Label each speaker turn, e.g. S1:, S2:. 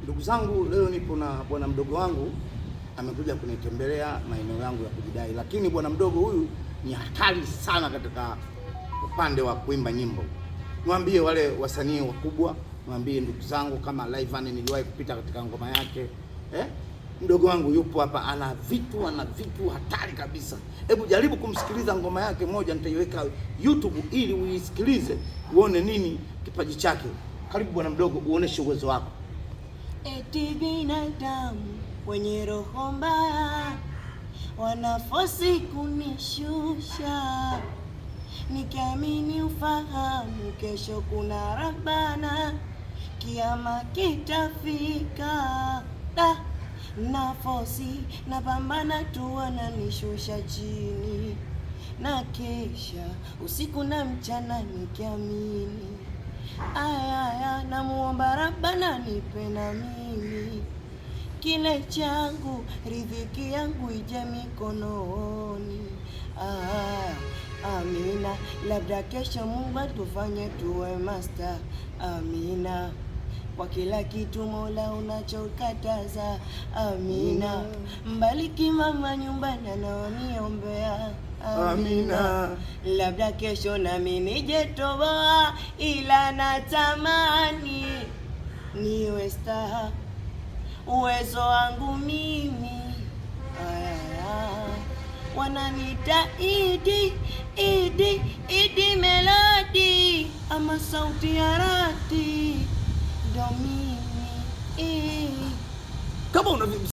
S1: Ndugu zangu, leo nipo na bwana mdogo wangu amekuja kunitembelea maeneo yangu ya kujidai, lakini bwana mdogo huyu ni hatari sana katika upande wa kuimba nyimbo. Mwambie wale wasanii wakubwa, mwambie ndugu zangu kama Rayvanny niliwahi kupita katika ngoma yake. Mdogo wangu yupo hapa, ana vitu hatari kabisa. Hebu jaribu kumsikiliza ngoma yake moja, nitaiweka YouTube ili uisikilize uone nini kipaji chake. Karibu bwana mdogo, uoneshe uwezo wako.
S2: Eti binadamu wenye roho mbaya wanafosi kunishusha, nikiamini ufahamu kesho kuna Rabbana, kiama kitafika. Nafosi napambana tu, wananishusha chini, na kesha usiku na mchana nikiamini. Aya, namuomba Rabbana nipe na mimi kile changu, riziki yangu ije mikononi. Amina, labda kesho Mungu atufanye tuwe master. Amina, kwa kila kitu Mola unachokataza. Amina, mbariki mama nyumbani anaoniombea. Amina, labda kesho nami nije toboa, ila natamani niwe star, uwezo wangu mimi. Wananita Idi Melody, ama sauti ya rati ndo mimi.
S1: Kama una